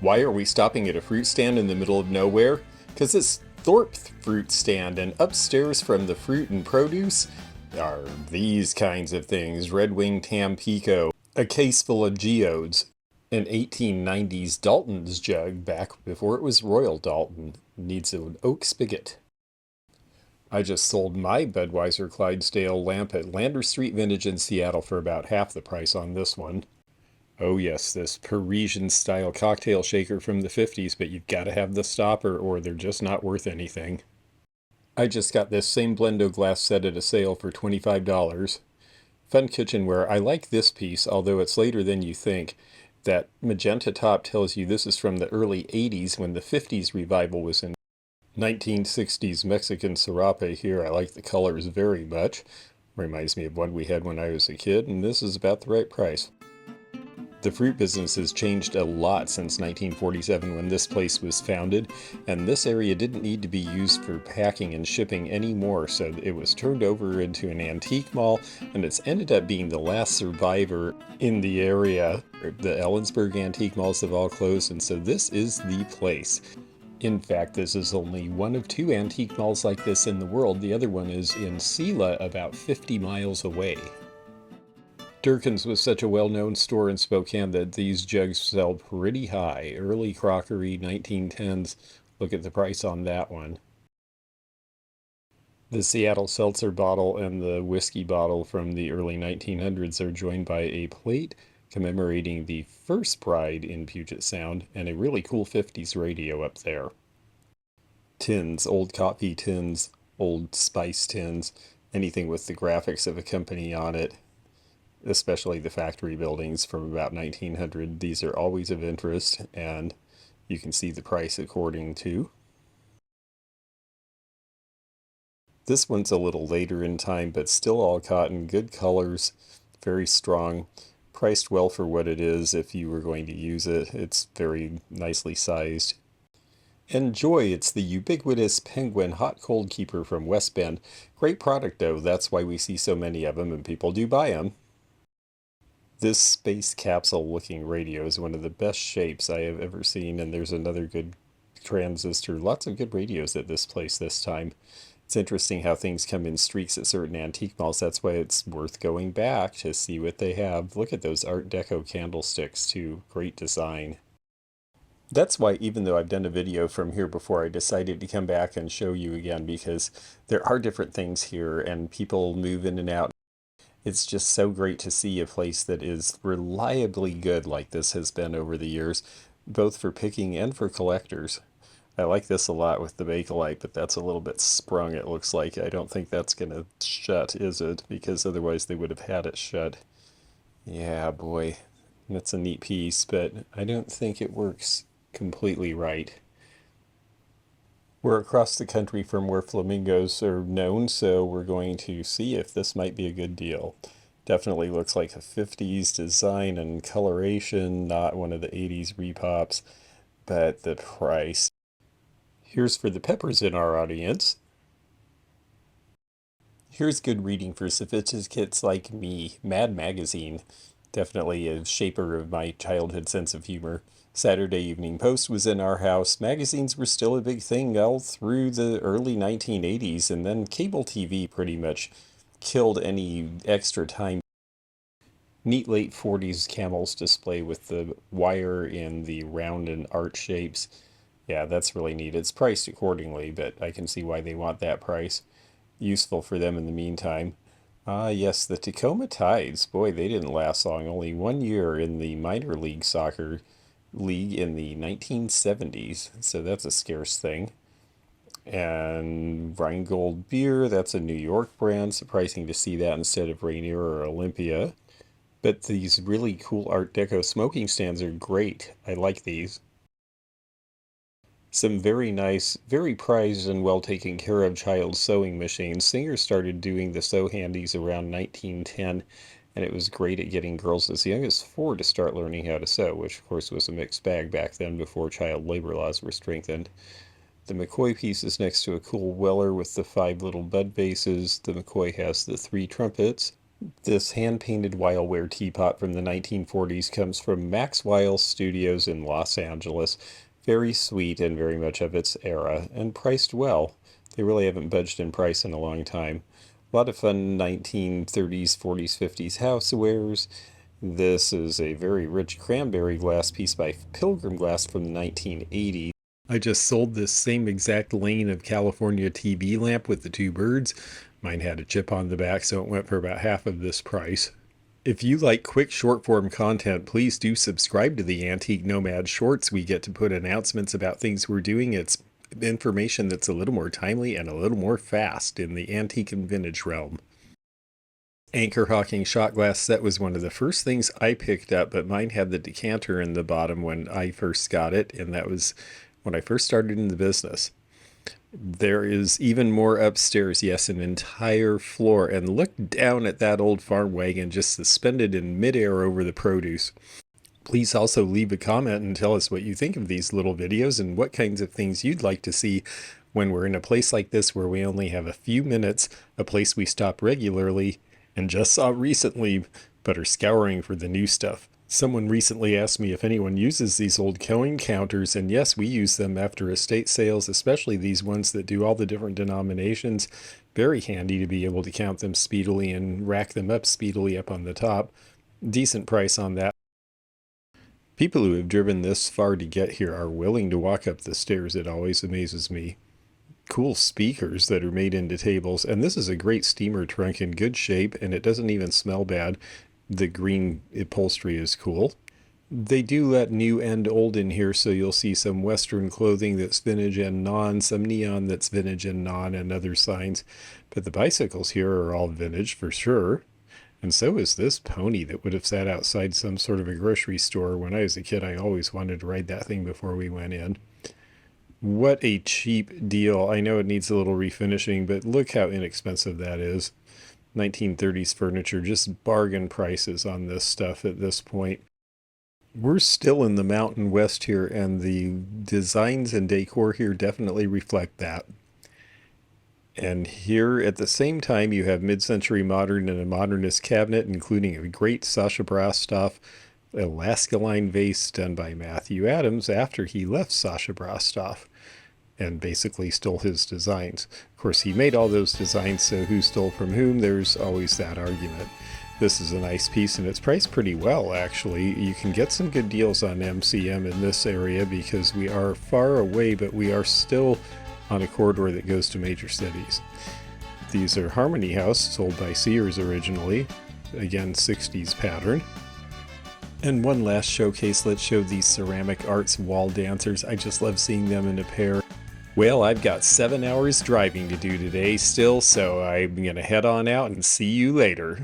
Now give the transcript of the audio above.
Why are we stopping at a fruit stand in the middle of nowhere? Because it's Thorp Fruit Stand, and upstairs from the fruit and produce are these kinds of things. Red Wing Tampico, a case full of geodes, an 1890s Dalton's jug back before it was Royal Dalton, needs an oak spigot. I just sold my Budweiser Clydesdale lamp at Lander Street Vintage in Seattle for about half the price on this one. Oh yes, this Parisian-style cocktail shaker from the 50s, but you've got to have the stopper or they're just not worth anything. I just got this same Blendo glass set at a sale for $25. Fun kitchenware. I like this piece, although it's later than you think. That magenta top tells you this is from the early 80s when the 50s revival was in 1960s Mexican serape here. I like the colors very much. Reminds me of one we had when I was a kid, and this is about the right price. The fruit business has changed a lot since 1947 when this place was founded, and this area didn't need to be used for packing and shipping anymore, so it was turned over into an antique mall, and it's ended up being the last survivor in the area. The Ellensburg antique malls have all closed, and so this is the place. In fact, this is only one of two antique malls like this in the world. The other one is in Sela, about 50 miles away. Durkin's was such a well-known store in Spokane that these jugs sell pretty high. Early crockery, 1910s. Look at the price on that one. The Seattle seltzer bottle and the whiskey bottle from the early 1900s are joined by a plate commemorating the first bride in Puget Sound and a really cool 50s radio up there. Tins, old coffee tins, old spice tins, anything with the graphics of a company on it. Especially the factory buildings from about 1900. These are always of interest, and you can see the price according to. This one's a little later in time, but still all cotton, good colors, very strong, priced well for what it is if you were going to use it. It's very nicely sized. Enjoy, it's the ubiquitous Penguin Hot Cold Keeper from West Bend. Great product though, that's why we see so many of them and people do buy them. This space capsule looking radio is one of the best shapes I have ever seen, and there's another good transistor. Lots of good radios at this place this time. It's interesting how things come in streaks at certain antique malls. That's why it's worth going back to see what they have. Look at those Art Deco candlesticks too. Great design. That's why even though I've done a video from here before, I decided to come back and show you again because there are different things here and people move in and out. It's just so great to see a place that is reliably good like this has been over the years, both for picking and for collectors. I like this a lot with the Bakelite, but that's a little bit sprung, it looks like. I don't think that's going to shut, is it? Because otherwise they would have had it shut. Yeah, boy, that's a neat piece, but I don't think it works completely right. We're across the country from where flamingos are known, so we're going to see if this might be a good deal. Definitely looks like a 50s design and coloration, not one of the 80s repops, but the price. Here's for the peppers in our audience. Here's good reading for sophisticates like me. Mad Magazine, definitely a shaper of my childhood sense of humor. Saturday Evening Post was in our house. Magazines were still a big thing all through the early 1980s, and then cable TV pretty much killed any extra time. Neat late 40s camels display with the wire in the round and arch shapes. Yeah, that's really neat. It's priced accordingly, but I can see why they want that price. Useful for them in the meantime. Ah, yes, the Tacoma Tides. Boy, they didn't last long. Only 1 year in the minor league soccer league in the 1970s, so that's a scarce thing. And Rheingold beer, that's a New York brand. Surprising to see that instead of Rainier or Olympia. But these really cool Art Deco smoking stands are great. I like these. Some very nice, very prized and well taken care of child sewing machines. Singer started doing the sew handies around 1910, and it was great at getting girls as young as 4 to start learning how to sew, which of course was a mixed bag back then before child labor laws were strengthened. The McCoy piece is next to a cool Weller with the 5 little bud bases. The McCoy has the 3 trumpets. This hand-painted Weilware teapot from the 1940s comes from Max Weil Studios in Los Angeles. Very sweet and very much of its era, and priced well. They really haven't budged in price in a long time. A lot of fun 1930s, 40s, 50s housewares. This is a very rich cranberry glass piece by Pilgrim Glass from the 1980s. I just sold this same exact lane of California TV lamp with the two birds. Mine had a chip on the back, so it went for about half of this price. If you like quick short form content, please do subscribe to the Antique Nomad Shorts. We get to put announcements about things we're doing. It's information that's a little more timely and a little more fast in the antique and vintage realm. Anchor Hawking shot glass set was one of the first things I picked up, but mine had the decanter in the bottom when I first got it, and that was when I first started in the business. There is even more upstairs, yes, an entire floor, and look down at that old farm wagon just suspended in midair over the produce. Please also leave a comment and tell us what you think of these little videos and what kinds of things you'd like to see when we're in a place like this where we only have a few minutes, a place we stop regularly and just saw recently, but are scouring for the new stuff. Someone recently asked me if anyone uses these old coin counters, and yes, we use them after estate sales, especially these ones that do all the different denominations. Very handy to be able to count them speedily and rack them up speedily up on the top. Decent price on that. People who have driven this far to get here are willing to walk up the stairs. It always amazes me. Cool speakers that are made into tables, and this is a great steamer trunk in good shape, and it doesn't even smell bad. The green upholstery is cool. They do let new and old in here, so you'll see some Western clothing that's vintage and non, some neon that's vintage and non, and other signs. But the bicycles here are all vintage for sure. And so is this pony that would have sat outside some sort of a grocery store. When I was a kid, I always wanted to ride that thing before we went in. What a cheap deal. I know it needs a little refinishing, but look how inexpensive that is. 1930s furniture, just bargain prices on this stuff at this point. We're still in the Mountain West here, and the designs and decor here definitely reflect that. And here at the same time, you have mid-century modern and a modernist cabinet, including a great Sasha Brastoff Alaska line vase done by Matthew Adams after he left Sasha Brastoff and basically stole his designs. Of course, he made all those designs, so who stole from whom? There's always that argument. This is a nice piece, and it's priced pretty well, actually. You can get some good deals on MCM in this area because we are far away, but we are still on a corridor that goes to major cities. These are Harmony House, sold by Sears originally. Again, 60s pattern. And one last showcase, let's show these ceramic arts wall dancers. I just love seeing them in a pair. Well, I've got 7 hours driving to do today still, so I'm going to head on out and see you later.